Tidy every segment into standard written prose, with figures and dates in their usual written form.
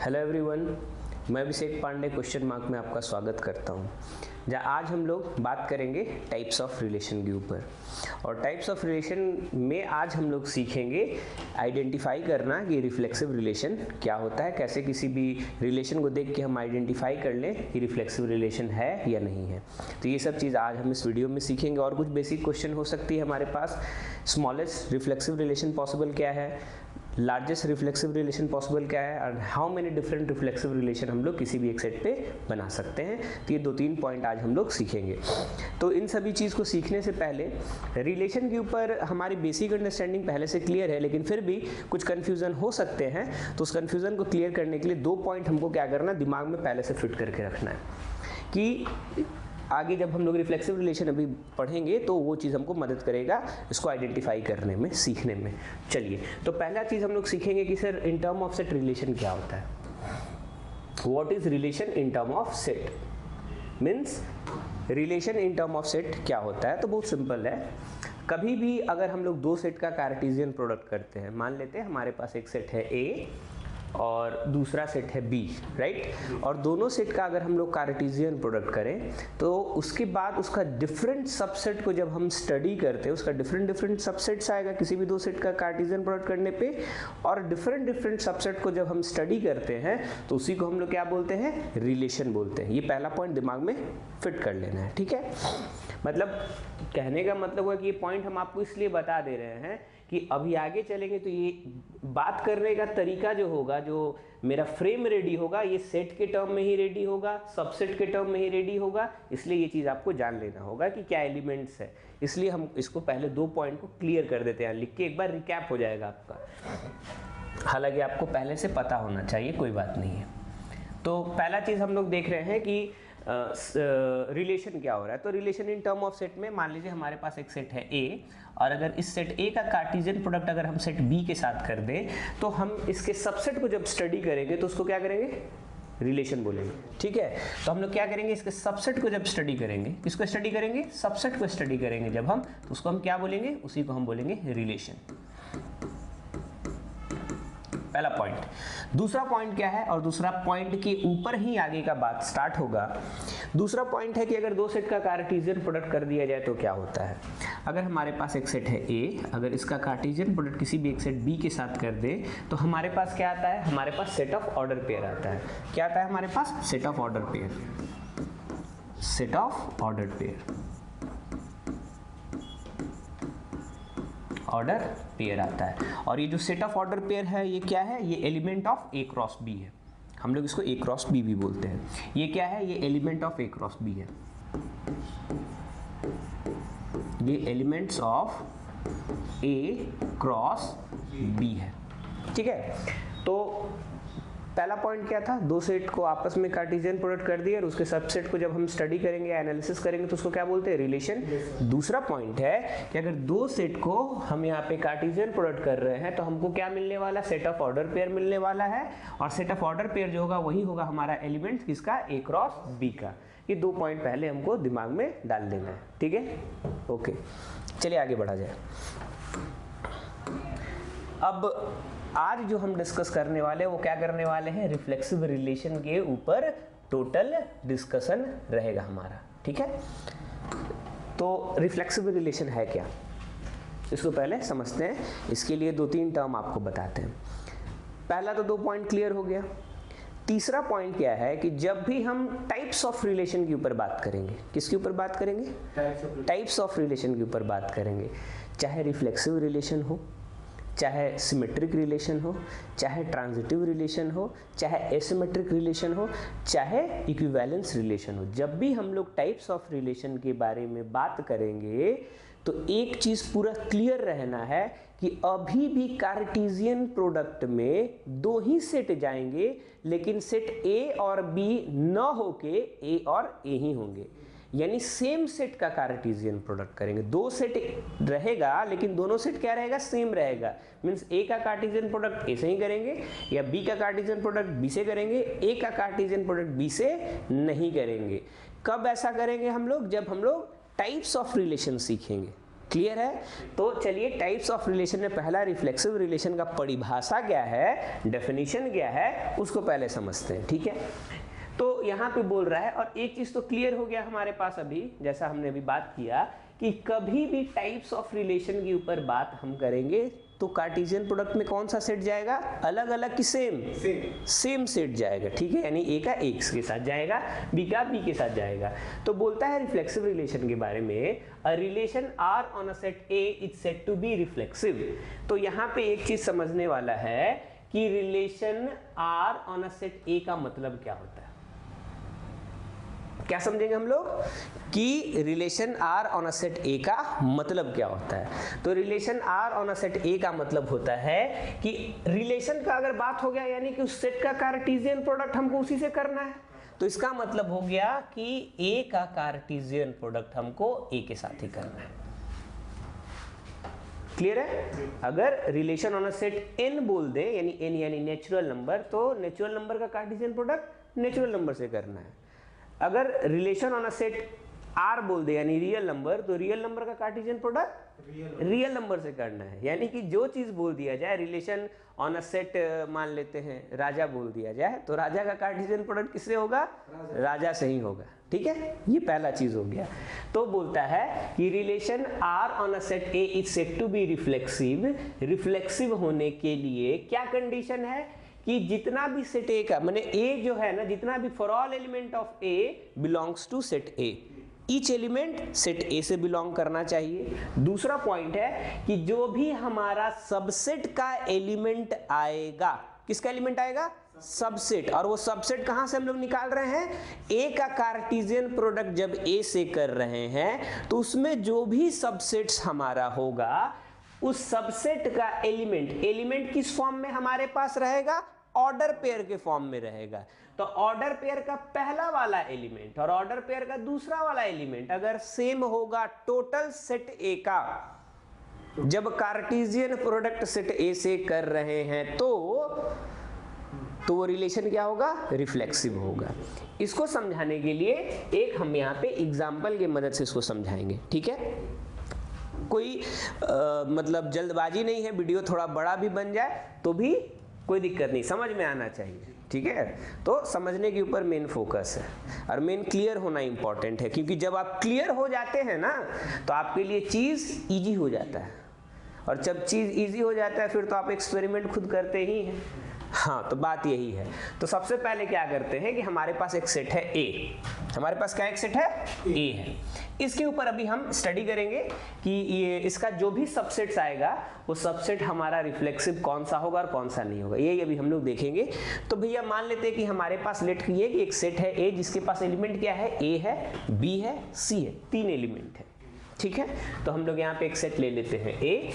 Hello everyone, मैं अभिषेक Pandey question mark में आपका स्वागत करता हूं। जहाँ आज हम लोग बात करेंगे टाइप्स ऑफ रिलेशन के ऊपर। और टाइप्स ऑफ रिलेशन में आज हम लोग सीखेंगे आइडेंटिफाई करना कि रिफ्लेक्सिव रिलेशन क्या होता है, कैसे किसी भी रिलेशन को देख के हम आइडेंटिफाई कर लें कि रिफ्लेक्सिव रिलेशन है या नहीं है। तो ये सब चीज़ आज हम इस वीडियो में सीखेंगे। और कुछ बेसिक क्वेश्चन हो सकती है हमारे पास। स्मॉलेस्ट रिफ्लेक्सिव रिलेशन पॉसिबल क्या है, लार्जेस्ट रिफ्लेक्सिव रिलेशन पॉसिबल क्या है, और how many different reflexive relation हम लोग किसी भी एक सेट पे बना सकते हैं। तो ये 2-3 पॉइंट आज हम लोग सीखेंगे। तो इन सभी चीज़ को सीखने से पहले रिलेशन के ऊपर हमारी बेसिक अंडरस्टैंडिंग पहले से क्लियर है, लेकिन फिर भी कुछ कन्फ्यूज़न हो सकते हैं। तो उस कन्फ्यूज़न को क्लियर करने के लिए 2 पॉइंट हमको क्या करना है, दिमाग में पहले से फिट करके रखना है कि आगे जब हम लोग रिफ्लेक्सिव रिलेशन अभी पढ़ेंगे तो वो चीज़ हमको मदद करेगा इसको आइडेंटिफाई करने में, सीखने में। चलिए, तो पहला चीज़ हम लोग सीखेंगे कि sir in term of set relation क्या होता है। What is relation in term of set, means relation in term of set क्या होता है। तो बहुत सिंपल है। कभी भी अगर हम लोग 2 सेट का कार्टेशियन प्रोडक्ट करते हैं, मान लेते हैं हमारे पास एक सेट है ए और दूसरा सेट है बी, राइट। और दोनों सेट का अगर हम लोग कार्टेशियन प्रोडक्ट करें तो उसके बाद उसका डिफरेंट सबसेट को जब हम स्टडी करते हैं, उसका डिफरेंट सबसेट्स आएगा किसी भी 2 सेट का कार्टेशियन प्रोडक्ट करने पे। और डिफरेंट सबसेट को जब हम स्टडी करते हैं तो उसी को हम लोग क्या बोलते हैं, रिलेशन बोलते हैं। ये पहला पॉइंट दिमाग में फिट कर लेना है, ठीक है। मतलब कहने का मतलब है कि ये पॉइंट हम आपको इसलिए बता दे रहे हैं कि अभी आगे चलेंगे तो ये बात करने का तरीका जो होगा, जो मेरा फ्रेम रेडी होगा, ये सेट के टर्म में ही रेडी होगा, सबसेट के टर्म में ही रेडी होगा। इसलिए ये चीज़ आपको जान लेना होगा कि क्या एलिमेंट्स है। इसलिए हम इसको पहले 2 पॉइंट को क्लियर कर देते हैं, लिख के एक बार रिकैप हो जाएगा आपका। हालांकि आपको पहले से पता होना चाहिए, कोई बात नहीं है। तो पहला चीज़ हम लोग देख रहे हैं कि रिलेशन क्या हो रहा है। तो relation in term of set में मान लीजिए हमारे पास एक सेट है ए, और अगर इस सेट ए का कार्टेशियन प्रोडक्ट अगर हम सेट बी के साथ कर दें तो हम इसके सबसेट को जब स्टडी करेंगे तो उसको क्या करेंगे, रिलेशन बोलेंगे, ठीक है। तो हम लोग क्या करेंगे, इसके सबसेट को जब स्टडी करेंगे, किसको स्टडी करेंगे, सबसेट को स्टडी करेंगे जब हम, तो उसको हम क्या बोलेंगे, उसी को हम बोलेंगे रिलेशन। पहला पॉइंट। दूसरा पॉइंट क्या है, और दूसरा पॉइंट के ऊपर ही आगे का बात स्टार्ट होगा। दूसरा पॉइंट है कि अगर 2 सेट का कार्टेशियन प्रोडक्ट कर दिया जाए तो क्या होता है। अगर हमारे पास एक सेट है ए, अगर इसका कार्टेशियन प्रोडक्ट किसी भी एक सेट बी के साथ कर दे तो हमारे पास क्या आता है, हमारे पास सेट ऑफ ऑर्डर पेयर आता है। क्या आता है हमारे पास, set of order pair, set of order pair, order pair आता है। और ये जो सेट ऑफ ऑर्डर पेयर है ये क्या है, ये element of A cross B है। हम लोग इसको ए क्रॉस बी भी बोलते हैं। ये क्या है, ये element of A cross B है। ये elements of A cross B है, ठीक है। तो पहला पॉइंट क्या था, 2 सेट को आपस में कार्टेशियन प्रोडक्ट कर दिया और उसके सबसेट को जब हम स्टडी करेंगे, एनालिसिस करेंगे तो उसको क्या बोलते हैं, रिलेशन। दूसरा पॉइंट है कि अगर 2 सेट को हम यहाँ पे कार्टेशियन प्रोडक्ट कर रहे हैं तो हमको क्या मिलने वाला, सेट ऑफ ऑर्डर पेयर मिलने वाला है। और सेट ऑफ ऑर्डर पेयर जो होगा वही होगा हमारा एलिमेंट किसका, ए क्रॉस बी का। ये 2 पॉइंट पहले हमको दिमाग में डाल देना है, ठीक है, ओके। चलिए आगे बढ़ा जाए। अब आज जो हम डिस्कस करने वाले हैं वो क्या करने वाले हैं, रिफ्लेक्सिव रिलेशन के ऊपर टोटल डिस्कशन रहेगा हमारा, ठीक है। तो रिफ्लेक्सिव रिलेशन है क्या, इसको पहले समझते हैं। इसके लिए 2-3 टर्म आपको बताते हैं। पहला तो 2 पॉइंट क्लियर हो गया। तीसरा पॉइंट क्या है कि जब भी हम टाइप्स ऑफ रिलेशन के ऊपर बात करेंगे, किसके ऊपर बात करेंगे, टाइप्स ऑफ रिलेशन के ऊपर बात करेंगे। चाहे रिफ्लेक्सिव रिलेशन हो, चाहे सिमेट्रिक रिलेशन हो, चाहे ट्रांजिटिव रिलेशन हो, चाहे एसिमेट्रिक रिलेशन हो, चाहे इक्विवेलेंस रिलेशन हो। जब भी हम लोग टाइप्स ऑफ रिलेशन के बारे में बात करेंगे तो एक चीज़ पूरा क्लियर रहना है कि अभी भी कार्टेशियन प्रोडक्ट में 2 ही सेट जाएंगे, लेकिन सेट ए और बी न होके ए और ए ही होंगे। यानी सेम सेट का कार्टेशियन प्रोडक्ट करेंगे। 2 सेट रहेगा लेकिन दोनों सेट क्या रहेगा, सेम रहेगा। मीन्स ए का कार्टेशियन प्रोडक्ट ए से ही करेंगे, या बी का कार्टेशियन प्रोडक्ट बी से करेंगे, ए का कार्टेशियन प्रोडक्ट बी से नहीं करेंगे। कब ऐसा करेंगे हम लोग, जब हम लोग टाइप्स ऑफ रिलेशन सीखेंगे। क्लियर है? तो चलिए टाइप्स ऑफ रिलेशन में पहला रिफ्लेक्सिव रिलेशन का परिभाषा क्या है, डेफिनेशन क्या है, उसको पहले समझते हैं, ठीक है? तो यहाँ पे बोल रहा है, और एक चीज तो क्लियर हो गया हमारे पास अभी, जैसा हमने अभी बात किया कि कभी भी टाइप्स ऑफ रिलेशन के ऊपर बात हम करेंगे तो कार्टेशियन प्रोडक्ट में कौन सा सेट जाएगा, अलग अलग की सेम सेट जाएगा, ठीक है? यानी ए का एक्स के साथ जाएगा, बी का बी के साथ जाएगा। तो बोलता है रिफ्लेक्सिव रिलेशन के बारे में, a relation R on a set A is said to be reflexive. तो यहाँ पे एक चीज समझने वाला है कि relation R on a set A का मतलब क्या होता है। क्या समझेंगे हम लोग कि relation R on a set A का मतलब क्या होता है। तो relation R on a set A का मतलब होता है कि रिलेशन का अगर बात हो गया यानी कि उस सेट का कार्टेशियन प्रोडक्ट हमको उसी से करना है, तो इसका मतलब हो गया कि ए का कार्टेशियन प्रोडक्ट हमको ए के साथ ही करना है। क्लियर है? अगर relation on a set N बोल दे यानी एन यानी नेचुरल नंबर, तो नेचुरल नंबर का कार्टेशियन प्रोडक्ट नेचुरल नंबर से करना है। अगर relation on a set R बोल दे यानी रियल नंबर, तो रियल नंबर का कार्टेशियन प्रोडक्ट रियल नंबर से करना है। यानी कि जो चीज बोल दिया जाए, रिलेशन ऑन अ सेट मान लेते हैं राजा बोल दिया जाए, तो राजा का कार्टेशियन प्रोडक्ट किससे होगा, राजा से ही होगा, ठीक है? ये पहला चीज हो गया। तो बोलता है कि relation R on a set A is said to be reflexive. Reflexive होने के लिए क्या कंडीशन है कि जितना भी सेट ए का, माने ए जो है ना, जितना भी for all element of A belongs to set A, each element set A से बिलोंग करना चाहिए। दूसरा पॉइंट है कि जो भी हमारा सबसेट का एलिमेंट आएगा, किसका एलिमेंट आएगा, सबसेट, और वो सबसेट कहां से हम लोग निकाल रहे हैं, ए का कार्टेशियन प्रोडक्ट जब ए से कर रहे हैं तो उसमें जो भी सबसेट्स हमारा होगा उस सबसेट का एलिमेंट किस फॉर्म में हमारे पास रहेगा, ऑर्डर पेयर के फॉर्म में रहेगा। तो ऑर्डर पेयर का पहला वाला एलिमेंट और ऑर्डर पेयर का दूसरा वाला एलिमेंट अगर सेम होगा टोटल सेट ए का, जब कार्टेशियन प्रोडक्ट सेट ए से कर रहे हैं तो वो रिलेशन क्या होगा, रिफ्लेक्सिव होगा। इसको समझाने के लिए एक हम यहाँ पे एग्जाम्पल की मदद से इसको समझाएंगे, ठीक है? कोई मतलब जल्दबाजी नहीं है, वीडियो थोड़ा बड़ा भी बन जाए तो भी कोई दिक्कत नहीं, समझ में आना चाहिए, ठीक है? तो समझने के ऊपर मेन फोकस है और मेन क्लियर होना इंपॉर्टेंट है, क्योंकि जब आप क्लियर हो जाते हैं ना तो आपके लिए चीज इजी हो जाता है, और जब चीज इजी हो जाता है फिर तो आप एक्सपेरिमेंट खुद करते ही हैं। हाँ, तो बात यही है। तो सबसे पहले क्या करते हैं कि हमारे पास एक सेट है ए, हमारे पास क्या एक सेट है, ए है। इसके ऊपर अभी हम स्टडी करेंगे कि ये इसका जो भी सबसेट्स आएगा वो सबसेट हमारा रिफ्लेक्सिव कौन सा होगा और कौन सा नहीं होगा, ये अभी हम लोग देखेंगे। तो भैया मान लेते हैं कि हमारे पास लेट किए कि एक सेट है ए जिसके पास एलिमेंट क्या है, ए है, बी है, सी है, 3 एलिमेंट है, ठीक है? तो हम लोग यहाँ पे एक सेट ले लेते हैं ए,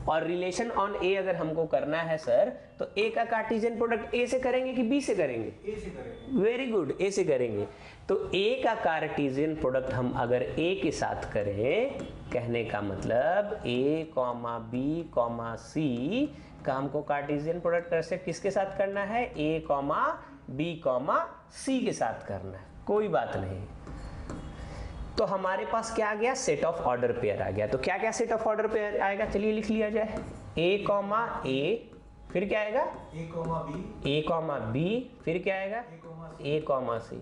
और रिलेशन ऑन ए अगर हमको करना है सर, तो ए का कार्टेशियन प्रोडक्ट ए से करेंगे कि बी से करेंगे, ए से करेंगे। वेरी गुड, ए से करेंगे। तो ए का कार्टेशियन प्रोडक्ट हम अगर ए के साथ करें, कहने का मतलब ए कॉमा बी कॉमा सी का हमको कार्टेशियन प्रोडक्ट कैसे किसके साथ करना है, ए कॉमा बी कॉमा सी के साथ करना है, कोई बात नहीं। तो हमारे पास क्या आ गया, सेट ऑफ ऑर्डर पेयर आ गया। तो क्या क्या सेट ऑफ ऑर्डर पेयर आएगा, चलिए लिख लिया जाए। ए कॉमा ए, फिर क्या आएगा, ए कॉमा बी, ए कॉमा बी, फिर क्या आएगा, ए कॉमा सी,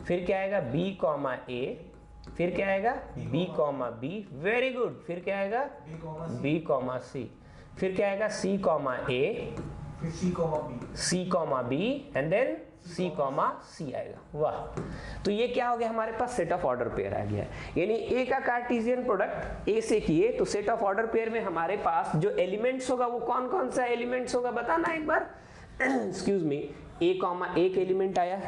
फिर क्या आएगा, बी कॉमा ए, फिर क्या आएगा, B comma B, very good, फिर क्या आएगा, बी कॉमा सी, फिर क्या आएगा, सी कॉमा ए, फिर C comma B, C comma B, and then C comma C आएगा। वाह, तो ये क्या हो गया, हमारे पास सेट ऑफ ऑर्डर पेयर आ गया। यानी ए का कार्टेशियन प्रोडक्ट ए से किए तो सेट ऑफ ऑर्डर पेयर में हमारे पास जो एलिमेंट्स होगा वो कौन कौन सा एलिमेंट्स होगा बताना एक बार। एक्सक्यूज मी, ए कॉमा एक एलिमेंट आया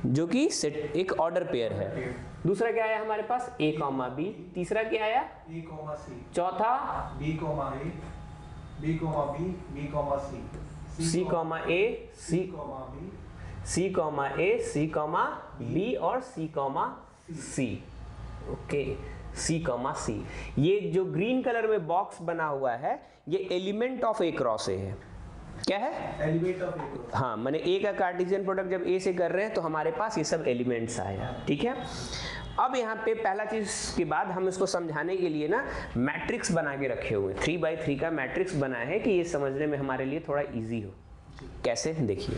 जो कि सेट एक ऑर्डर पेयर है। दूसरा क्या आया हमारे पास, ए कॉमा बी। तीसरा क्या आया, ए कॉमा सी। चौथा B comma A, B comma B, B comma C, C comma A, C comma B, C comma A, C comma B और C comma C. Okay, C comma C. ये जो green colour में box बना हुआ है ये element of A cross ए है। क्या है, एलिमेंट ऑफ ए क्रॉस। हाँ, मैंने ए का कार्टेशियन प्रोडक्ट जब ए से कर रहे हैं तो हमारे पास ये सब एलिमेंट्स आया, ठीक है। अब यहाँ पे पहला चीज के बाद हम इसको समझाने के लिए ना मैट्रिक्स बना के रखे हुए हैं, 3x3 का मैट्रिक्स बना है कि ये समझने में हमारे लिए थोड़ा इजी हो। कैसे, देखिए।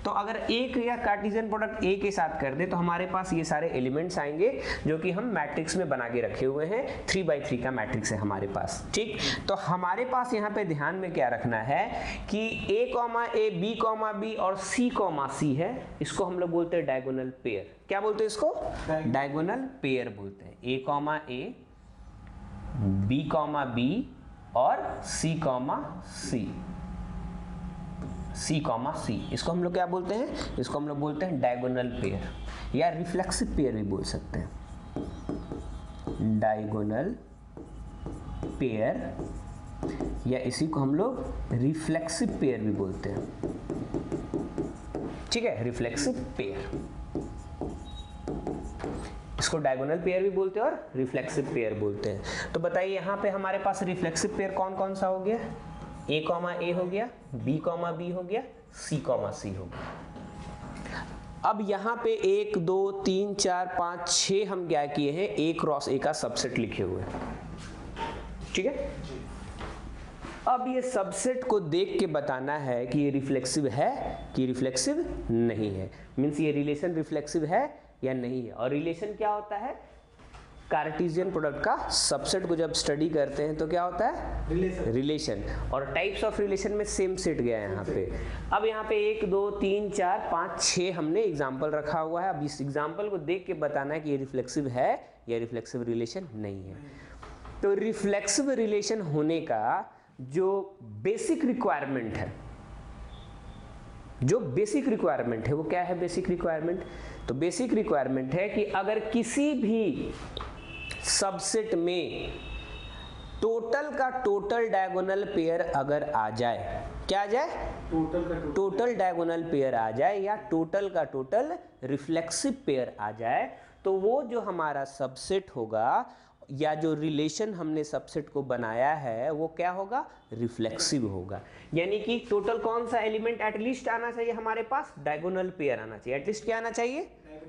तो अगर एक या कार्टेशियन प्रोडक्ट ए के साथ कर दे तो हमारे पास ये सारे एलिमेंट्स आएंगे जो कि हम मैट्रिक्स में बना के रखे हुए हैं, 3x3 का मैट्रिक्स है हमारे पास, ठीक। तो हमारे पास यहाँ पे ध्यान में क्या रखना है कि a, b, b और c, है, इसको हम लोग बोलते हैं डायगोनल पेयर। क्या बोलते हैं इसको? डायगोनल पेयर बोलते हैं। a, b, b और c, इसको हम लोग क्या बोलते हैं? इसको हम लोग बोलते हैं डायगोनल पेयर या रिफ्लेक्सिव पेयर भी बोल सकते हैं। डायगोनल पेयर या इसी को हम लोग रिफ्लेक्सिव पेयर भी बोलते हैं, ठीक है, रिफ्लेक्सिव पेयर। इसको डायगोनल पेयर भी बोलते हैं और रिफ्लेक्सिव पेयर बोलते हैं। तो बताइए यहाँ पे हमारे पास रिफ्लेक्सिव पेयर कौन कौन सा हो गया? a, हो गया, b, b हो गया, c, हो गया। अब यहाँ पे 1 2 3 4 5 6 हम क्या किए हैं? a क्रॉस a का सबसेट लिखे हुए हैं, ठीक है। अब ये सबसेट को देख के बताना है कि ये रिफ्लेक्सिव है कि रिफ्लेक्सिव नहीं है, मीन्स ये रिलेशन रिफ्लेक्सिव है या नहीं है। और रिलेशन क्या होता है? कार्टेशियन प्रोडक्ट का सबसेट को जब स्टडी करते हैं तो क्या होता है? रिलेशन। और टाइप्स ऑफ रिलेशन में सेम सेट गया है यहाँ पे। अब यहाँ पे 1 2 3 4 5 6 हमने एग्जाम्पल रखा हुआ है। अब इस एग्जाम्पल को देख के बताना है कि ये रिफ्लेक्सिव है या रिफ्लेक्सिव रिलेशन नहीं है। तो रिफ्लेक्सिव रिलेशन होने का जो बेसिक रिक्वायरमेंट है, वो क्या है? बेसिक रिक्वायरमेंट, तो बेसिक रिक्वायरमेंट है कि अगर किसी भी सबसेट में टोटल का टोटल डायगोनल पेयर अगर आ जाए, क्या आ जाए? टोटल डायगोनल पेयर आ जाए या टोटल का टोटल रिफ्लेक्सिव पेयर आ जाए, तो वो जो हमारा सबसेट होगा या जो रिलेशन हमने सबसेट को बनाया है वो क्या होगा? रिफ्लेक्सिव होगा। यानी कि टोटल कौन सा एलिमेंट एटलीस्ट आना चाहिए हमारे पास? डायगोनल पेयर आना चाहिए। एटलीस्ट क्या आना चाहिए?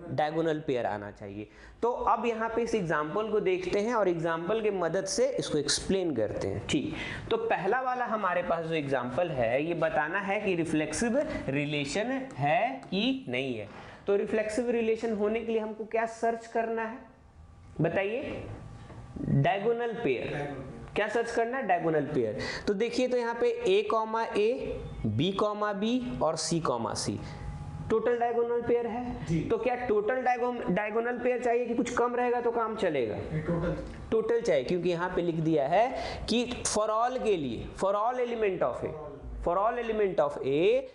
डायगोनल पेयर आना चाहिए। तो अब यहाँ पे इस एग्जांपल को देखते हैं और एग्जांपल की मदद से इसको एक्सप्लेन करते हैं, ठीक। तो पहला वाला हमारे पास जो एग्जांपल है ये बताना है कि रिफ्लेक्सिव रिलेशन है कि नहीं है। तो रिफ्लेक्सिव रिलेशन होने के लिए हमको क्या सर्च करना है? बताइए। Diagonal pair. क्या सर्च करना है? Diagonal pair. तो देखिए, तो यहाँ पे a, b, b और c, टोटल डायगोनल पेयर है। तो क्या टोटल डायगोनल पेयर चाहिए कि कुछ कम रहेगा तो काम चलेगा? टोटल चाहिए, क्योंकि यहाँ पे लिख दिया है कि फॉर ऑल के लिए, for all element of A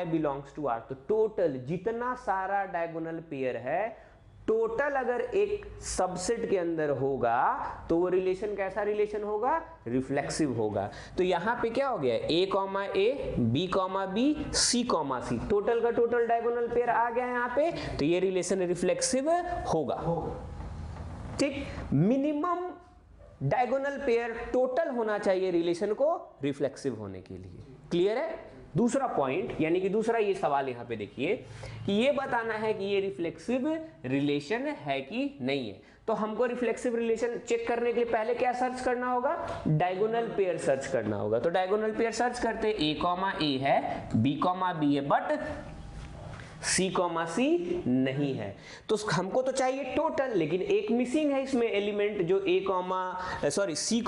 belongs to R. तो टोटल जितना सारा डायगोनल पेयर है, टोटल अगर एक सबसेट के अंदर होगा तो वो रिलेशन कैसा रिलेशन होगा? रिफ्लेक्सिव होगा। तो यहाँ पे क्या हो गया? a, b, b, c, total का टोटल डायगोनल पेयर आ गया यहाँ पे, तो ये रिलेशन रिफ्लेक्सिव होगा, ठीक। मिनिमम डायगोनल पेयर टोटल होना चाहिए रिलेशन को रिफ्लेक्सिव होने के लिए। क्लियर है? दूसरा पॉइंट, यानी कि दूसरा ये सवाल यहाँ पे देखिए कि ये बताना है कि ये रिफ्लेक्सिव रिलेशन है कि नहीं है। तो हमको रिफ्लेक्सिव रिलेशन चेक करने के लिए पहले क्या सर्च करना होगा? डायगोनल पेयर सर्च करना होगा। तो डायगोनल पेयर सर्च करते a है, b, b है, बट c, नहीं है। तो हमको तो चाहिए टोटल, लेकिन एक मिसिंग है इसमें एलिमेंट जो c,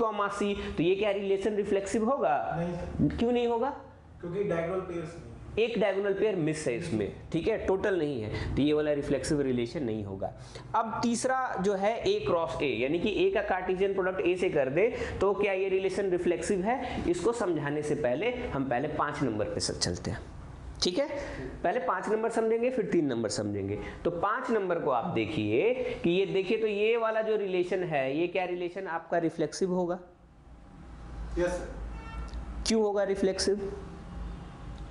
तो ये क्या रिलेशन रिफ्लेक्सिव होगा? नहीं। क्यों नहीं होगा? क्योंकि डायगोनल पेयर्स नहीं, एक डायगोनल पेयर मिस है इसमें, ठीक है, टोटल नहीं है, तो ये वाला रिफ्लेक्सिव रिलेशन नहीं होगा। अब तीसरा जो है a क्रॉस a, यानी कि a का कार्टेशियन प्रोडक्ट a से कर दे तो क्या ये रिलेशन रिफ्लेक्सिव है? इसको समझाने से पहले हम पहले 5 नंबर पे चलते हैं, ठीक है। पहले 5 नंबर समझेंगे, फिर 3 नंबर समझेंगे। तो 5 नंबर को आप देखिए कि ये देखिए, तो ये वाला जो रिलेशन है ये क्या रिलेशन आपका रिफ्लेक्सिव होगा? यस। क्यों होगा रिफ्लेक्सिव?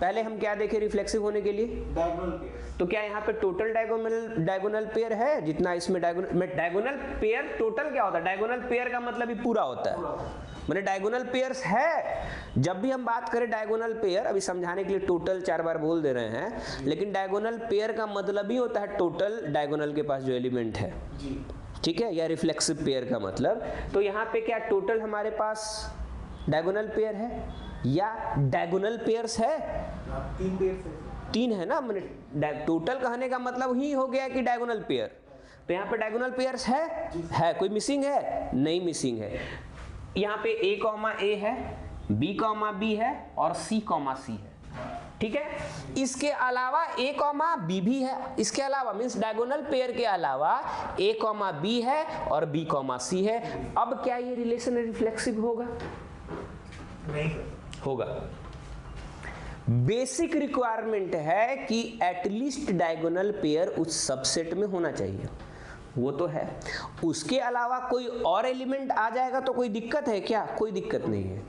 पहले हम क्या देखे रिफ्लेक्सिव होने के लिए? Diagonal pair. तो क्या यहाँ पे टोटल डायगोनल पेयर है जितना इसमें डायगोनल पेयर टोटल क्या होता है? डायगोनल पेयर का मतलब ही पूरा होता है, मैंने डायगोनल पेयर्स है। जब भी हम बात करें डायगोनल पेयर, अभी समझाने के लिए टोटल 4 बार बोल दे रहे हैं, लेकिन डायगोनल पेयर का मतलब ही होता है टोटल डायगोनल के पास जो एलिमेंट है, ठीक है, या रिफ्लेक्सिव पेयर का मतलब। तो यहाँ पे क्या टोटल हमारे पास डायगोनल पेयर है या डायगोनल पेयर्स है? 3 पेयर्स है। 3 है ना, मैंने टोटल कहने का मतलब ही हो गया कि डायगोनल पेयर। तो यहाँ पे डायगोनल पेयर्स है, कोई मिसिंग है? नहीं मिसिंग है। यहाँ पे A, A है, B, B है और C, C है, ठीक है। इसके अलावा A, B भी है, इसके अलावा मींस डायगोनल पेयर के अलावा A, B है और B, C है। अब क्या ये रिलेशन रिफ्लेक्सिव होगा? नहीं होगा। बेसिक रिक्वायरमेंट है कि एटलीस्ट डायगोनल पेयर उस सबसेट में होना चाहिए, वो तो है। उसके अलावा कोई और एलिमेंट आ जाएगा तो कोई दिक्कत है क्या? कोई दिक्कत नहीं है।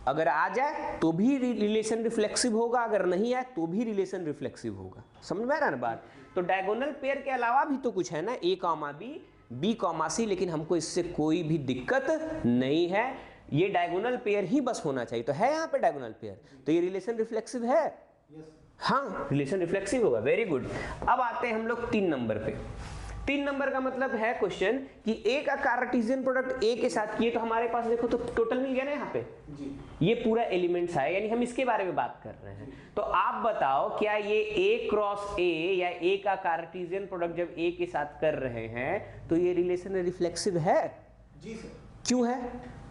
अगर आ जाए तो भी रिलेशन रिफ्लेक्सिव होगा, अगर नहीं आए तो भी रिलेशन रिफ्लेक्सिव होगा। समझ में आ रहा है ना बात? तो डायगोनल पेयर के अलावा भी तो कुछ है ना, A, B, C, लेकिन हमको इससे कोई भी दिक्कत नहीं है, ये डायगोनल पेयर ही बस होना चाहिए। तो है यहाँ पे डायगोनल पेयर, तो ये रिलेशन रिफ्लेक्सिव है। हाँ, रिलेशन रिफ्लेक्सिव होगा, वेरी गुड। अब आते हैं हम लोग 3 नंबर पे। 3 नंबर का मतलब है क्वेश्चन कि A का कार्टेशियन प्रोडक्ट A के साथ किए तो हमारे पास देखो तो टोटल मिल गया ना यहाँ पे जी। ये पूरा एलिमेंट्स है, यानी हम इसके बारे में बात कर रहे हैं। तो आप बताओ क्या ये A क्रॉस A या A का कार्टेशियन प्रोडक्ट जब A के साथ कर रहे हैं तो ये रिलेशन रिफ्लेक्सिव है? जी सर। क्यों है?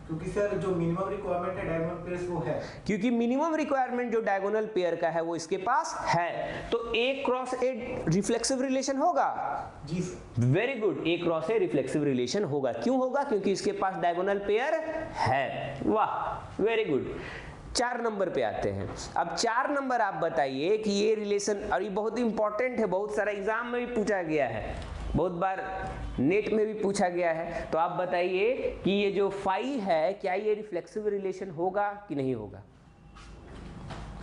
क्योंकि सर जो मिनिमम रिक्वायरमेंट है डायगोनल पेयर्स वो है, क्योंकि मिनिमम रिक्वायरमेंट जो डायगोनल पेयर का है वो इसके पास है, तो A cross A reflexive relation होगा। जी sir, very good, A cross A reflexive relation होगा। क्यों होगा? क्योंकि इसके पास डायगोनल पेयर है। वाह, वेरी गुड। 4 नंबर पे आते हैं। अब 4 नंबर आप बताइए कि ये रिलेशन, और ये बहुत इंपॉर्टेंट है, बहुत सारा एग्जाम में भी पूछा गया है, बहुत बार नेट में भी पूछा गया है। तो आप बताइए कि ये जो फाई है क्या ये रिफ्लेक्सिव रिलेशन होगा कि नहीं होगा?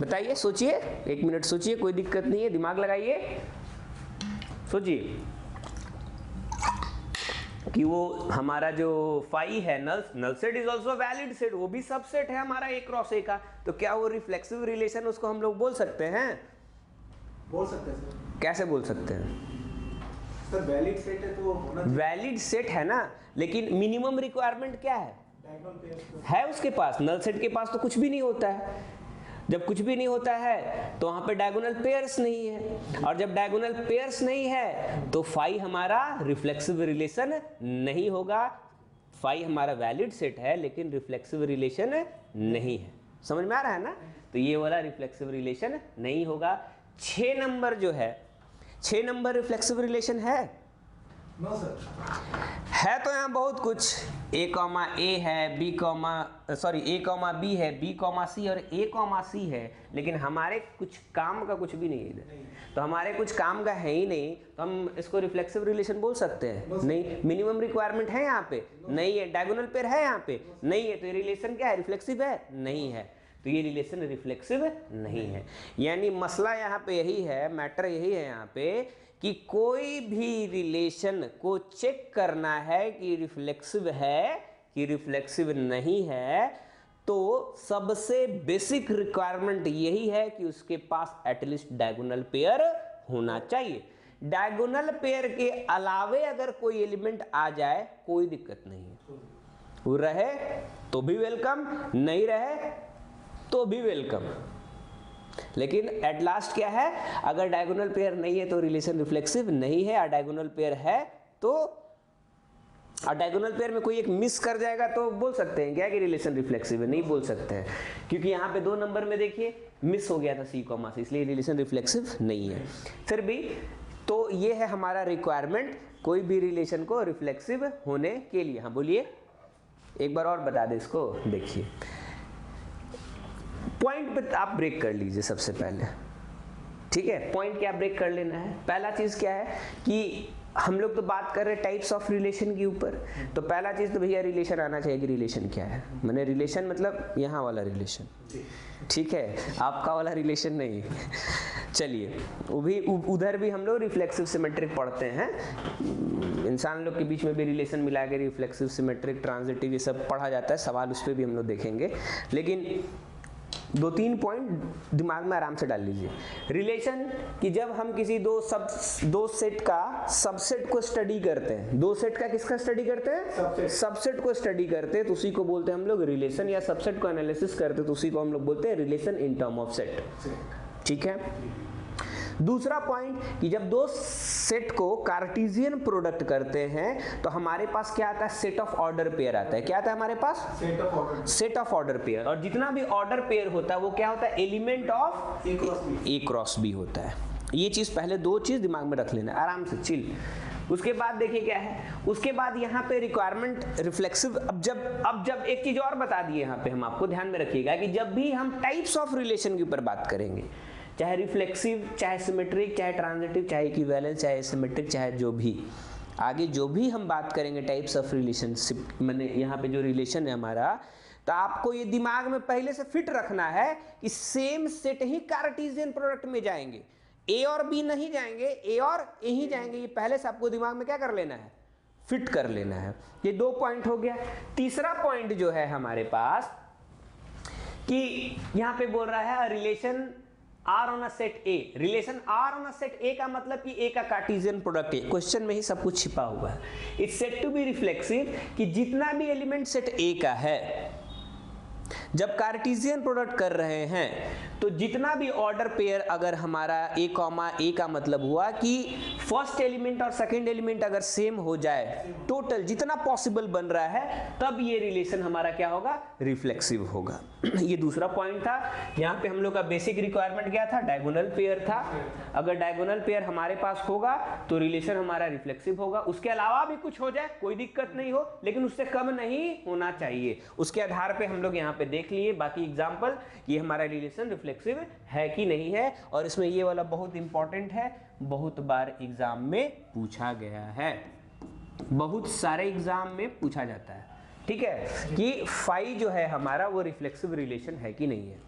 बताइए, सोचिए, 1 मिनट सोचिए, कोई दिक्कत नहीं है, दिमाग लगाइए, सोचिए कि वो हमारा जो फाई है null set is also valid set, वो भी सबसेट है हमारा A क्रॉस A का, तो क्या वो रिफ्लेक्सिव रिलेशन उसको हम लोग बोल सकते हैं? बोल सकते हैं सर। कैसे बोल सकते हैं? सर वैलिड सेट है तो होना, वैलिड सेट है ना, लेकिन मिनिमम रिक्वायरमेंट क्या है? डायगोनल पेयर्स है उसके पास। नल सेट के पास तो कुछ भी नहीं होता है। जब कुछ भी नहीं होता है तो वहां पे डायगोनल पेयर्स नहीं है, और जब डायगोनल पेयर्स नहीं है तो फाई हमारा रिफ्लेक्सिव रिलेशन नहीं होगा। फाई हमारा वैलिड सेट है लेकिन रिफ्लेक्सिव रिलेशन नहीं है। समझ में आ रहा है ना? तो ये वाला रिफ्लेक्सिव रिलेशन नहीं होगा। 6 नंबर जो है, 6 नंबर रिफ्लेक्सिव रिलेशन है? No sir. है तो यहाँ बहुत कुछ, A, A है, B, है, B, C और A, C है, लेकिन हमारे कुछ काम का कुछ भी नहीं है इधर। तो हमारे कुछ काम का है ही नहीं, तो हम इसको रिफ्लेक्सिव रिलेशन बोल सकते हैं? नहीं। मिनिमम रिक्वायरमेंट है यहाँ पे? नहीं है। डायगोनल पेयर है यहाँ पे? नहीं है। तो ये रिलेशन क्या है? रिफ्लेक्सिव है? नहीं है। तो ये रिलेशन रिफ्लेक्सिव नहीं है। यानी मसला यहाँ पे यही है, मैटर यही है यहाँ पे कि कोई भी रिलेशन को चेक करना है कि रिफ्लेक्सिव है कि रिफ्लेक्सिव नहीं है, तो सबसे बेसिक रिक्वायरमेंट यही है कि उसके पास एटलीस्ट डायगोनल पेयर होना चाहिए। डायगोनल पेयर के अलावे अगर कोई एलिमेंट आ जाए कोई दिक्कत नहीं है, वो रहे तो भी वेलकम, नहीं रहे तो भी वेलकम। लेकिन एट लास्ट क्या है, अगर डायगोनल पेयर नहीं है तो रिलेशन रिफ्लेक्सिव नहीं है, और डायगोनल पेयर है तो, और डायगोनल पेयर में कोई एक मिस कर जाएगा तो बोल सकते हैं क्या कि रिलेशन रिफ्लेक्सिव है? नहीं बोल सकते हैं, क्योंकि यहाँ पे 2 नंबर में देखिए मिस हो गया था C, C, इसलिए रिलेशन रिफ्लेक्सिव नहीं है। फिर भी तो ये है हमारा रिक्वायरमेंट कोई भी रिलेशन को रिफ्लेक्सिव होने के लिए। हाँ बोलिए, एक बार और बता दे इसको। देखिए पॉइंट पे आप ब्रेक कर लीजिए सबसे पहले, ठीक है? पॉइंट क्या ब्रेक कर लेना है? पहला चीज क्या है कि हम लोग तो बात कर रहे हैं टाइप्स ऑफ रिलेशन के ऊपर, तो पहला चीज तो भैया रिलेशन आना चाहिए कि रिलेशन क्या है। मैंने रिलेशन मतलब यहाँ वाला रिलेशन, ठीक है, आपका वाला रिलेशन नहीं। चलिए वो भी उधर भी हम लोग रिफ्लेक्सिव सिमेट्रिक पढ़ते हैं, इंसान लोग के बीच में भी रिलेशन मिला के रिफ्लेक्सिव सिमेट्रिक ट्रांजिटिव ये सब पढ़ा जाता है, सवाल उस पर भी हम लोग देखेंगे। लेकिन 2-3 पॉइंट दिमाग में आराम से डाल लीजिए। रिलेशन कि जब हम किसी दो सेट का सबसेट को स्टडी करते हैं, दो सेट का किसका स्टडी करते हैं, सबसेट को स्टडी करते हैं, तो उसी को बोलते हैं हम लोग रिलेशन, या सबसेट को एनालिसिस करते हैं तो उसी को हम लोग बोलते हैं relation in term of set, ठीक है। दूसरा पॉइंट कि जब दो सेट को कार्टेशियन प्रोडक्ट करते हैं तो हमारे पास क्या आता है, सेट ऑफ ऑर्डर पेयर आता है। क्या आता है हमारे पास, सेट ऑफ ऑर्डर पेयर, और जितना भी ऑर्डर पेयर होता है वो क्या होता है, element of A cross B होता है। ये चीज पहले दो चीज दिमाग में रख लेना आराम से, चिल। उसके बाद देखिए क्या है, उसके बाद यहाँ पे रिक्वायरमेंट रिफ्लेक्सिव। अब जब एक चीज और बता दिए यहाँ पे हम आपको, ध्यान में रखिएगा कि जब भी हम टाइप्स ऑफ रिलेशन के ऊपर बात करेंगे, चाहे रिफ्लेक्सिव, चाहे सिमेट्रिक, चाहे ट्रांजिटिव, चाहे इक्विवेलेंस, चाहे सिमेट्रिक, चाहे जो भी आगे जो भी हम बात करेंगे टाइप्स ऑफ रिलेशनशिप, मैंने यहाँ पे जो रिलेशन है हमारा, तो आपको ये दिमाग में पहले से फिट रखना है कि सेम सेट ही कार्टेशियन प्रोडक्ट में जाएंगे, ए और बी नहीं जाएंगे, ए और ए ही जाएंगे। ये पहले से आपको दिमाग में क्या कर लेना है, फिट कर लेना है। ये 2 पॉइंट हो गया। तीसरा पॉइंट जो है हमारे पास कि यहाँ पे बोल रहा है relation R on a set A, relation R on a set A का मतलब कि A का कार्टेशियन प्रोडक्ट है। क्वेश्चन में ही सब कुछ छिपा हुआ है। It's set to be reflexive कि जितना भी एलिमेंट सेट A का है, जब कार्टेशियन प्रोडक्ट कर रहे हैं तो जितना भी ऑर्डर पेयर अगर हमारा A, A का मतलब हुआ कि फर्स्ट एलिमेंट और सेकंड एलिमेंट अगर सेम हो जाए, टोटल जितना पॉसिबल बन रहा है, तब ये रिलेशन हमारा क्या होगा, रिफ्लेक्सिव होगा। ये दूसरा पॉइंट था। यहाँ पे हम लोग का बेसिक रिक्वायरमेंट क्या था, डायगोनल पेयर था। अगर डायगोनल पेयर हमारे पास होगा तो रिलेशन हमारा रिफ्लेक्सिव होगा। उसके अलावा भी कुछ हो जाए कोई दिक्कत नहीं हो, लेकिन उससे कम नहीं होना चाहिए। उसके आधार पे हम लोग यहाँ पे देख लिए बाकी एग्जाम्पल, ये हमारा रिलेशन रिफ्लेक्सिव है कि नहीं है। और इसमें ये वाला बहुत इंपॉर्टेंट है, बहुत बार एग्जाम में पूछा गया है, बहुत सारे एग्जाम में पूछा जाता है, ठीक है, कि फाई जो है हमारा वो रिफ्लेक्सिव रिलेशन है कि नहीं है।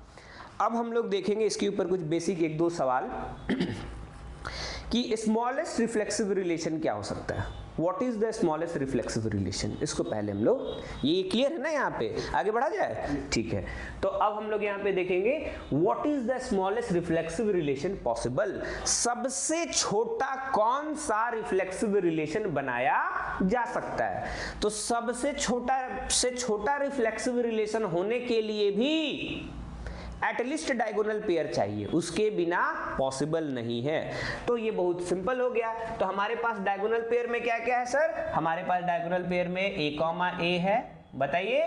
अब हम लोग देखेंगे इसके ऊपर कुछ बेसिक 1-2 सवाल कि स्मॉलेस्ट रिफ्लेक्सिव रिलेशन क्या हो सकता है, what is the smallest reflexive relation. इसको पहले हम लोग, ये क्लियर है ना, यहाँ पे आगे बढ़ा जाए, ठीक है। तो अब हम लोग यहाँ पे देखेंगे what is the smallest reflexive relation possible, सबसे छोटा कौन सा रिफ्लेक्सिव रिलेशन बनाया जा सकता है। तो सबसे छोटा रिफ्लेक्सिव रिलेशन होने के लिए भी एटलीस्ट डायगोनल पेयर चाहिए, उसके बिना पॉसिबल नहीं है। तो ये बहुत सिंपल हो गया। तो हमारे पास डायगोनल पेयर में क्या क्या है सर, हमारे पास डायगोनल पेयर में A, है, बताइए,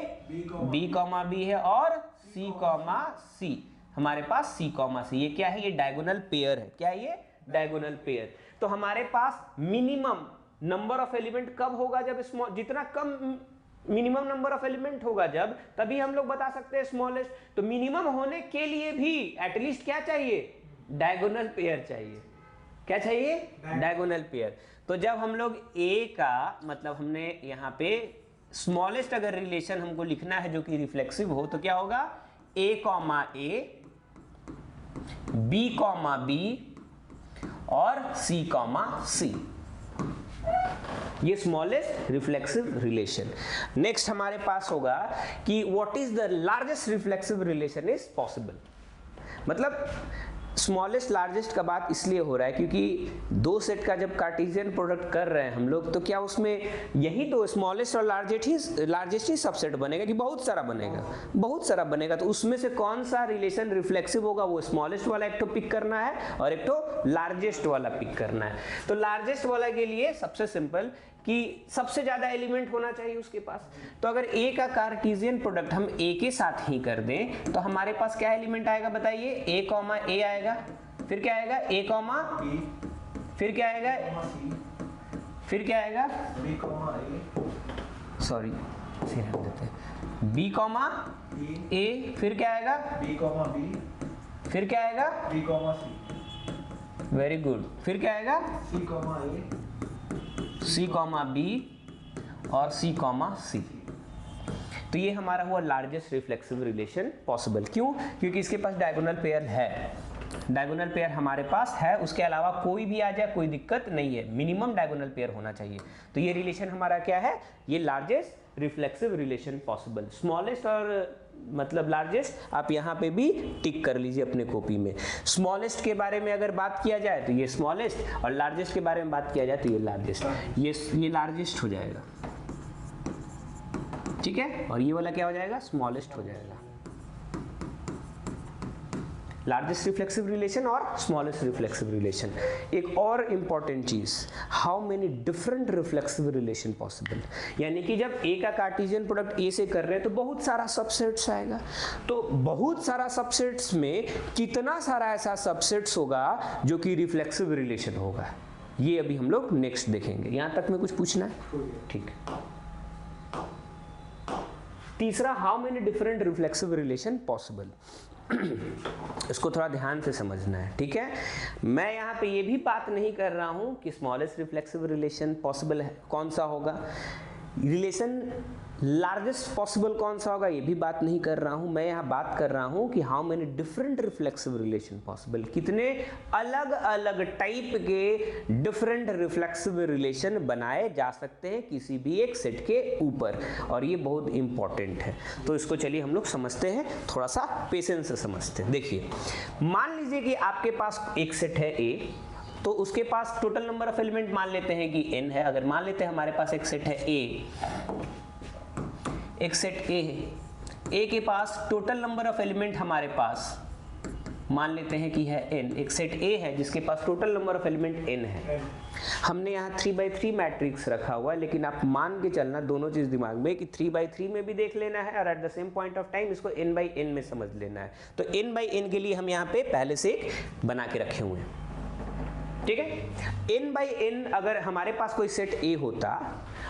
B, है, और C, हमारे पास C, ये क्या है, ये डायगोनल पेयर है। क्या है ये, डायगोनल पेयर। तो हमारे पास मिनिमम नंबर ऑफ एलिमेंट कब होगा, जब जितना कम मिनिमम नंबर ऑफ एलिमेंट होगा जब, तभी हम लोग बता सकते हैं स्मॉलेस्ट। तो मिनिमम होने के लिए भी एटलीस्ट क्या चाहिए, डायगोनल पेयर चाहिए। क्या चाहिए, डायगोनल पेयर। तो जब हम लोग A का मतलब हमने यहाँ पे स्मॉलेस्ट अगर रिलेशन हमको लिखना है जो कि रिफ्लेक्सिव हो, तो क्या होगा, A, B, और C, ये स्मॉलेस्ट रिफ्लेक्सिव रिलेशन। नेक्स्ट हमारे पास होगा कि what is the largest reflexive relation is possible. मतलब स्मॉलेस्ट लार्जेस्ट का बात इसलिए हो रहा है क्योंकि दो सेट का जब कार्टेशियन प्रोडक्ट कर रहे हैं हम लोग, तो क्या उसमें यही तो स्मॉलेस्ट और लार्जेस्ट ही सबसेट बनेगा कि बहुत सारा बनेगा। तो उसमें से कौन सा रिलेशन रिफ्लेक्सिव होगा, वो स्मॉलेस्ट वाला एक तो पिक करना है और एक तो लार्जेस्ट वाला पिक करना है। तो लार्जेस्ट वाला के लिए सबसे सिंपल कि सबसे ज्यादा एलिमेंट होना चाहिए उसके पास। तो अगर A का कार्टेशियन प्रोडक्ट हम A के साथ ही कर दें तो हमारे पास क्या एलिमेंट आएगा, बताइए, A, आएगा, फिर क्या आएगा, A, फिर क्या आएगा, फिर क्या आएगा, सॉरी देते हैं, B, A, फिर क्या आएगा, B, फिर क्या आएगा, B, C, वेरी गुड, फिर क्या आएगा, C, A, C, B और C, C। तो ये हमारा हुआ लार्जेस्ट रिफ्लेक्सिव रिलेशन पॉसिबल। क्यों? क्योंकि इसके पास डायगोनल पेयर है, डायगोनल पेयर हमारे पास है, उसके अलावा कोई भी आ जाए कोई दिक्कत नहीं है, मिनिमम डायगोनल पेयर होना चाहिए। तो ये रिलेशन हमारा क्या है? ये largest reflexive relation possible. Smallest और मतलब लार्जेस्ट आप यहाँ पे भी टिक कर लीजिए अपने कॉपी में। स्मॉलेस्ट के बारे में अगर बात किया जाए तो ये स्मॉलेस्ट, और लार्जेस्ट के बारे में बात किया जाए तो ये लार्जेस्ट। ये लार्जेस्ट हो जाएगा, ठीक है, और ये वाला क्या हो जाएगा? स्मॉलेस्ट हो जाएगा। लार्जेस्ट रिफ्लेक्सिव रिलेशन और स्मॉलेस्ट रिफ्लेक्सिव रिलेशन। एक और इंपॉर्टेंट चीज, how many different reflexive relation possible. यानी कि जब ए का कार्टेशियन प्रोडक्ट ए से कर रहे हैं तो बहुत सारा सबसेट्स आएगा। तो बहुत सारा सबसेट्स में कितना सारा ऐसा सबसेट्स होगा जो कि रिफ्लेक्सिव रिलेशन होगा, ये अभी हम लोग नेक्स्ट देखेंगे। यहां तक में कुछ पूछना है? ठीक है। तीसरा, how many different reflexive relation possible. इसको थोड़ा ध्यान से समझना है, ठीक है। मैं यहाँ पे ये भी बात नहीं कर रहा हूँ कि स्मॉलेस्ट रिफ्लेक्सिव रिलेशन पॉसिबल है कौन सा होगा, रिलेशन लार्जेस्ट पॉसिबल कौन सा होगा, ये भी बात नहीं कर रहा हूँ। मैं यहाँ बात कर रहा हूँ कि how many different reflexive relation possible, कितने अलग अलग टाइप के डिफरेंट रिफ्लेक्सिव रिलेशन बनाए जा सकते हैं किसी भी एक सेट के ऊपर, और ये बहुत इंपॉर्टेंट है। तो इसको चलिए हम लोग समझते हैं, थोड़ा सा पेशेंस से समझते हैं। देखिए, मान लीजिए कि आपके पास एक सेट है ए, तो उसके पास टोटल नंबर ऑफ एलिमेंट मान लेते हैं कि n है। अगर मान लेते हैं हमारे पास एक सेट है ए, एक सेट ए है, ए के पास टोटल नंबर ऑफ एलिमेंट हमारे पास मान लेते हैं कि है n। एक सेट ए है जिसके पास total number of element n है। हमने यहाँ 3x3 मैट्रिक्स रखा हुआ है, लेकिन आप मान के चलना दोनों चीज दिमाग में कि 3x3 में भी देख लेना है और at the same point of time इसको n/n में समझ लेना है। तो n/n के लिए हम यहाँ पे पहले से एक बना के रखे हुए हैं, ठीक है। n/n अगर हमारे पास कोई सेट A होता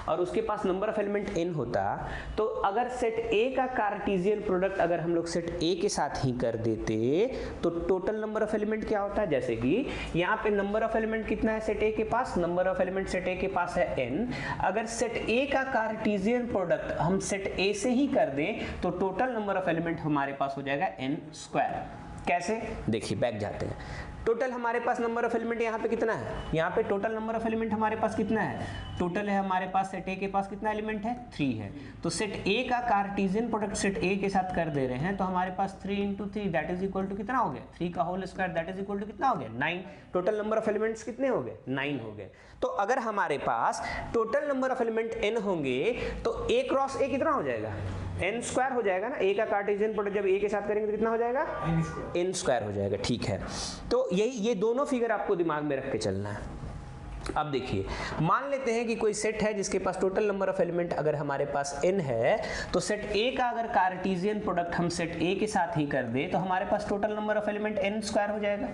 और उसके पास नंबर ऑफ एलिमेंट n होता, तो अगर सेट A का कार्टेशियन प्रोडक्ट अगर हम लोग सेट A के साथ ही कर देते तो टोटल नंबर ऑफ एलिमेंट क्या होता है? जैसे कि यहाँ पे नंबर ऑफ एलिमेंट कितना है सेट A के पास? Number of element set A के पास है n। अगर सेट A का कार्टेशियन प्रोडक्ट हम सेट A से ही कर दें तो टोटल नंबर ऑफ एलिमेंट हमारे पास हो जाएगा n²। कैसे? देखिए, बैक जाते हैं। टोटल हमारे पास नंबर ऑफ एलिमेंट यहाँ पे कितना है? यहाँ पे टोटल नंबर ऑफ एलिमेंट हमारे पास कितना है? टोटल है हमारे पास सेट ए के पास कितना एलिमेंट है? 3 है। तो सेट ए का कार्टेशियन प्रोडक्ट सेट ए के साथ कर दे रहे हैं, तो हमारे पास 3 × 3 दैट इज इक्वल टू कितना हो गया? 3 का whole square that is equal to कितना हो गया? 9। टोटल नंबर ऑफ एलिमेंट्स कितने हो गए? 9 हो गए। तो अगर हमारे पास total number of element n होंगे तो a क्रॉस a कितना हो जाएगा? n² हो जाएगा ना। ए का कार्टेशियन प्रोडक्ट जब ए के साथ करेंगे तो कितना हो जाएगा? n² हो जाएगा, ठीक है। तो यही ये दोनों फिगर आपको दिमाग में रख के चलना है। अब देखिए, मान लेते हैं कि कोई सेट है जिसके पास टोटल नंबर ऑफ एलिमेंट अगर हमारे पास n है, तो सेट A का अगर कार्टेशियन प्रोडक्ट हम सेट A के साथ ही कर दे तो हमारे पास total number of element n² हो जाएगा।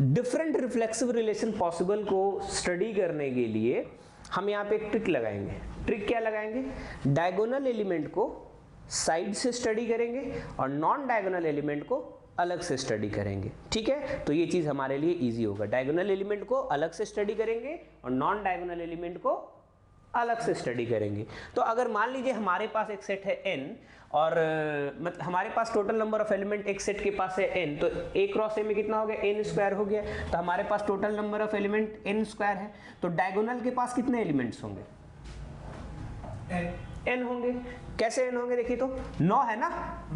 डिफरेंट रिफ्लेक्सिव रिलेशन पॉसिबल को स्टडी करने के लिए हम यहाँ पे एक ट्रिक लगाएंगे। ट्रिक क्या लगाएंगे? डायगोनल एलिमेंट को साइड से स्टडी करेंगे और नॉन डायगोनल एलिमेंट को अलग से स्टडी करेंगे, ठीक है। तो ये चीज हमारे लिए इजी होगा। डायगोनल एलिमेंट को अलग से स्टडी करेंगे और नॉन डायगोनल एलिमेंट को अलग से स्टडी करेंगे। तो अगर मान लीजिए हमारे पास एक सेट है n और मतलब हमारे पास टोटल नंबर ऑफ एलिमेंट एक सेट के पास है n, तो a क्रॉस a में कितना हो गया? n² हो गया। तो हमारे पास total number of element n² है। तो डायगोनल के पास कितने एलिमेंट्स होंगे? n होंगे। कैसे n होंगे? देखिए, तो 9 है ना,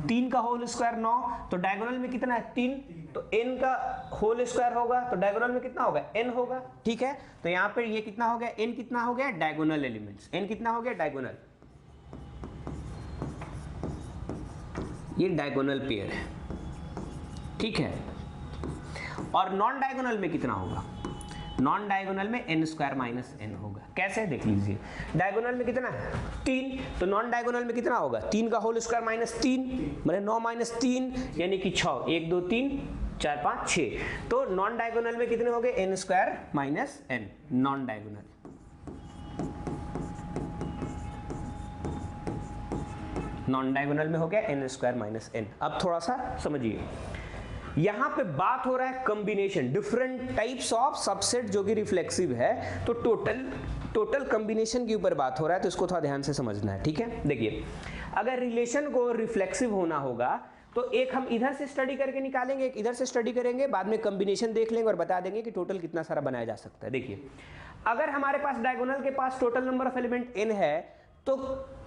3 का होल स्क्वायर 9, तो डायगोनल में कितना है? 3। तो n का होल स्क्वायर होगा तो डायगोनल में कितना होगा? n होगा, ठीक है। तो यहाँ पर ये कितना हो गया? n कितना हो गया? Diagonal elements. n कितना हो गया? डायगोनल। ये डायगोनल पेयर है, ठीक है। और नॉन डायगोनल में कितना होगा? नॉन डायगोनल में n² - n होगा। कैसे? देख लीजिए, डायगोनल में कितना है? 3। तो नॉन डायगोनल में कितना होगा? 3 का होल स्क्वायर -3 मतलब 9 - 3 यानी कि 6। 1 2 3 4 5 6। तो नॉन डायगोनल में कितने हो गए? n² - n। Non diagonal non diagonal में हो गया n² - n। अब थोड़ा सा समझिए, यहां पे बात हो रहा है combination, different types of subset जो कि रिफ्लेक्सिव है, तो टोटल कॉम्बिनेशन के ऊपर बात हो रहा है, तो इसको थोड़ा ध्यान से समझना है, ठीक है। देखिए, अगर रिलेशन को रिफ्लेक्सिव होना होगा तो एक हम इधर से स्टडी करके निकालेंगे, एक इधर से स्टडी करेंगे, बाद में कॉम्बिनेशन देख लेंगे और बता देंगे कि टोटल कितना सारा बनाया जा सकता है। देखिए, अगर हमारे पास डायगोनल के पास total number of element n है, तो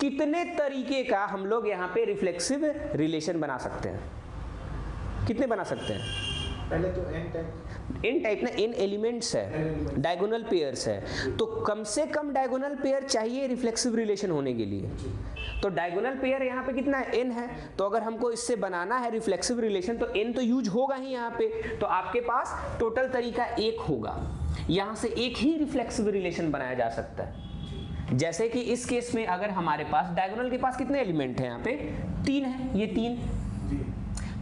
कितने तरीके का हम लोग यहाँ पे रिफ्लेक्सिव रिलेशन बना सकते हैं? कितने बना सकते हैं? पहले तो n टाइप ना, n एलिमेंट्स है, डायगोनल पेयर्स है, तो कम से कम डायगोनल पेयर चाहिए रिफ्लेक्सिव रिलेशन होने के लिए। तो डायगोनल पेयर यहाँ पे कितना है? n है। तो अगर हमको इससे बनाना है रिफ्लेक्सिव रिलेशन, तो n तो यूज होगा ही यहाँ पे, तो आपके पास टोटल तरीका एक होगा, यहाँ से एक ही रिफ्लेक्सिव रिलेशन बनाया जा सकता है। जैसे कि इस केस में अगर हमारे पास डायगोनल के पास कितने एलिमेंट हैं? यहाँ पे 3 है, ये 3।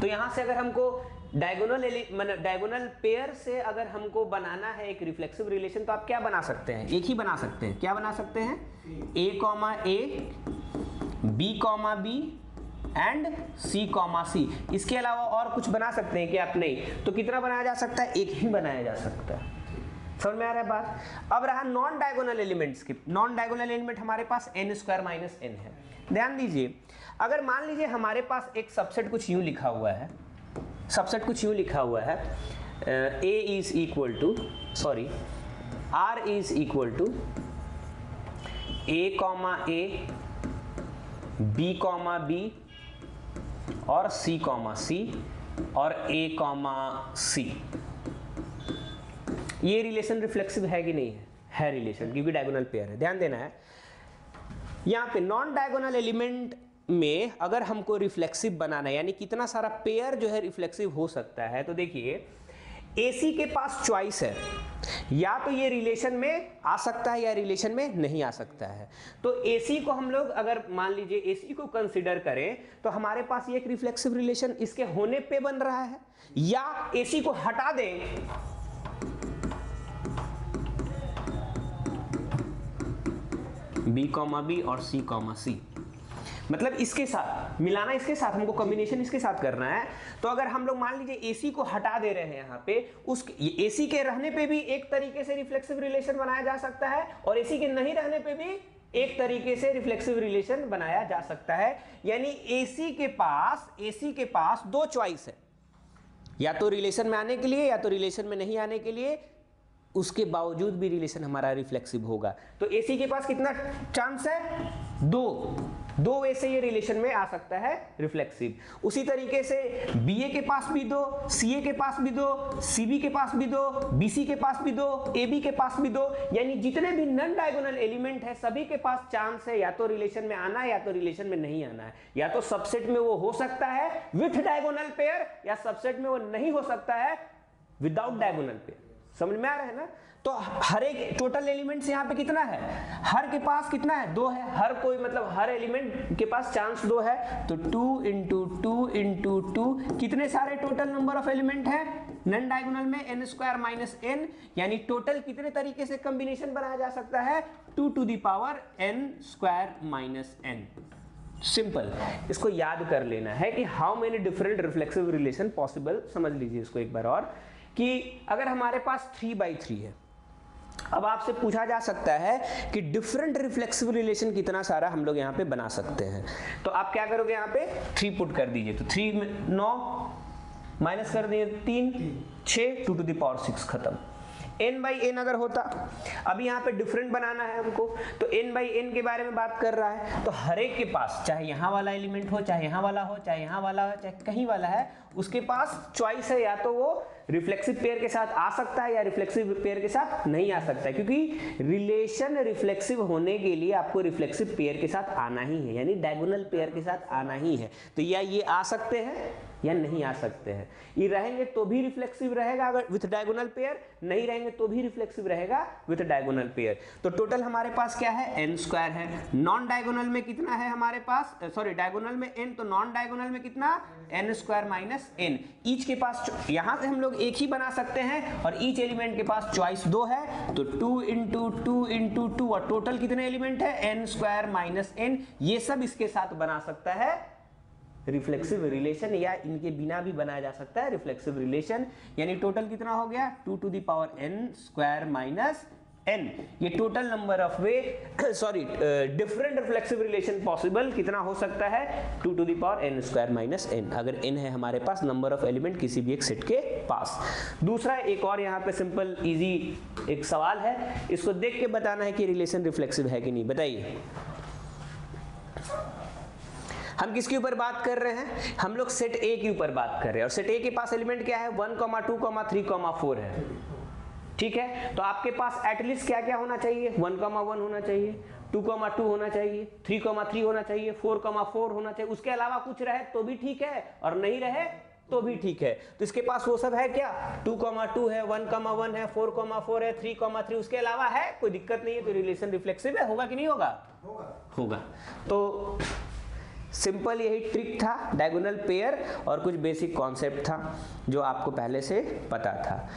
तो यहाँ से अगर हमको डायगोनल पेयर से अगर हमको बनाना है एक रिफ्लेक्सिव रिलेशन, तो आप क्या बना सकते हैं? एक ही बना सकते हैं। क्या बना सकते हैं? a, b, b and c, इसके अलावा और कुछ बना सकते हैं क्या आप? नहीं। तो कितना बनाया जा सकता है? एक ही बनाया जा सकता है। समझ में आ रहा है बात? अब रहा नॉन डायगोनल एलिमेंट्स की। नॉन डायगोनल एलिमेंट हमारे पास n² - n है। ध्यान दीजिए, अगर मान लीजिए हमारे पास एक सबसेट कुछ यूं लिखा हुआ है, a is equal to, r is equal to a, b, b और c, और a, c। ये रिलेशन रिफ्लेक्सिव है कि नहीं है? है रिलेशन, क्योंकि डायगोनल पेयर है। ध्यान देना है, यहाँ पे नॉन डायगोनल एलिमेंट में अगर हमको रिफ्लेक्सिव बनाना है, यानी कितना सारा पेयर जो है रिफ्लेक्सिव हो सकता है, तो देखिए AC के पास चॉइस है, या तो ये रिलेशन में आ सकता है या रिलेशन में नहीं आ सकता है। तो AC को हम लोग अगर मान लीजिए AC को कंसीडर करें, तो हमारे पास ये एक रिफ्लेक्सिव रिलेशन इसके होने पे बन रहा है, या AC को हटा दें b, b और c, मतलब इसके साथ मिलाना, इसके साथ हमको कॉम्बिनेशन इसके साथ करना है। तो अगर हम लोग मान लीजिए AC को हटा दे रहे हैं यहाँ पे, उस AC के रहने पे भी एक तरीके से रिफ्लेक्सिव रिलेशन बनाया जा सकता है, और AC के नहीं रहने पे भी एक तरीके से रिफ्लेक्सिव रिलेशन बनाया जा सकता है। यानी AC के पास दो चॉइस है, या तो रिलेशन में आने के लिए या तो रिलेशन में नहीं आने के लिए, उसके बावजूद भी रिलेशन हमारा रिफ्लेक्सिव होगा। तो AC के पास कितना चांस है? दो वे से ये रिलेशन में आ सकता है रिफ्लेक्सिव। उसी तरीके से BA के पास भी दो, CA के पास भी दो, CB के पास भी दो, BC के पास भी दो, AB के पास भी दो, यानी जितने भी नॉन डायगोनल एलिमेंट है सभी के पास चांस है या तो रिलेशन में आना है या तो रिलेशन में नहीं आना है। या तो सबसेट में वो हो सकता है विथ डायगोनल पेयर, या सबसेट में वो नहीं हो सकता है विदाउट डायगोनल पेयर। समझ में आ रहा है ना? तो हर एक टोटल एलिमेंट्स यहाँ पे कितना है? हर के पास कितना है? 2 है। हर कोई मतलब हर एलिमेंट के पास चांस 2 है, तो 2 × 2 × 2 कितने सारे टोटल नंबर ऑफ एलिमेंट है नॉन डायगोनल में? n² - n, यानी टोटल कितने तरीके से कॉम्बिनेशन बनाया जा सकता है? 2n² - n। सिंपल, इसको याद कर लेना है कि how many different reflexive relation possible. समझ लीजिए इसको एक बार और, कि अगर हमारे पास 3/3 है, अब आपसे पूछा जा सकता है कि डिफरेंट रिफ्लेक्सिव रिलेशन कितना सारा हम लोग यहाँ पे बना सकते हैं। तो आप क्या करोगे? यहाँ पे 3 पुट कर दीजिए, तो 3 में 9 माइनस कर दिए 3, 6, 2⁻6 खत्म। n/n अगर होता, अब यहाँ पे डिफरेंट बनाना है हमको, तो n/n के बारे में बात कर रहा है, तो हर एक के पास चाहे यहाँ वाला एलिमेंट हो, चाहे यहाँ वाला हो, चाहे यहाँ वाला हो, चाहे कहीं वाला है, उसके पास चॉइस है, या तो वो रिफ्लेक्सिव पेयर के साथ आ सकता है या रिफ्लेक्सिव पेयर के साथ नहीं आ सकता है, क्योंकि रिलेशन रिफ्लेक्सिव होने के लिए आपको रिफ्लेक्सिव पेयर के साथ आना ही है, यानी डायगोनल पेयर के साथ आना ही है। तो या ये आ सकते हैं या नहीं आ सकते हैं। ये रहेंगे तो भी रिफ्लेक्सिव रहेगा अगर विथ डायगोनल पेयर, नहीं रहेंगे तो भी रिफ्लेक्सिव रहेगा विथ डायगोनल पेयर। तो टोटल हमारे पास क्या है? n² है। नॉन डायगोनल में कितना है हमारे पास? डायगोनल में n, तो नॉन डायगोनल में कितना? n² - n। ईच के पास, यहां से हम लोग एक ही बना सकते हैं, और ईच एलिमेंट के पास चॉइस 2 है, तो 2 × 2 × 2, और टोटल कितने एलिमेंट है? n² - n। ये सब इसके साथ बना सकता है रिफ्लेक्सिव रिलेशन, या इनके बिना भी बनाया जा सकता है रिफ्लेक्सिव रिलेशन। यानी टोटल कितना हो गया 2 to the power n square minus n। ये total number of way different reflexive relation possible कितना हो सकता है 2 to the power n square minus n, अगर n है हमारे पास नंबर ऑफ एलिमेंट किसी भी एक सेट के पास। दूसरा एक और यहाँ पे सिंपल इजी एक सवाल है, इसको देख के बताना है कि रिलेशन रिफ्लेक्सिव है कि नहीं। बताइए हम किसके ऊपर बात कर रहे हैं, हम लोग सेट ए के ऊपर बात कर रहे हैं, और सेट ए के पास एलिमेंट क्या है 1, 2, 3, 4 है। ठीक है, तो आपके पास एटलीस्ट क्या क्या होना चाहिए 1, 1 होना चाहिए, 2, 2 होना चाहिए, 3, 3 होना चाहिए, 4, 4 होना चाहिए। उसके अलावा कुछ रहे तो भी ठीक है और नहीं रहे तो भी ठीक है। तो इसके पास वो सब है क्या 2, 2 है, 1, 1 है, 4, 4 है, 3, 3, उसके अलावा है कोई दिक्कत नहीं है, तो रिलेशन रिफ्लेक्सिव है, होगा कि नहीं होगा? होगा। तो सिंपल यही ट्रिक था, डायगोनल पेयर और कुछ बेसिक कॉन्सेप्ट था जो आपको पहले से पता था।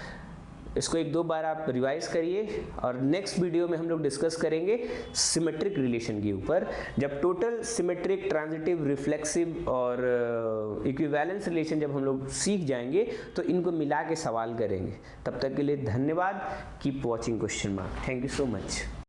इसको 1-2 बार आप रिवाइज करिए, और नेक्स्ट वीडियो में हम लोग डिस्कस करेंगे सिमेट्रिक रिलेशन के ऊपर। जब टोटल सिमेट्रिक, ट्रांजिटिव, रिफ्लेक्सिव और इक्विवेलेंस रिलेशन जब हम लोग सीख जाएंगे तो इनको मिला के सवाल करेंगे। तब तक के लिए धन्यवाद। Keep watching question mark. Thank you so much.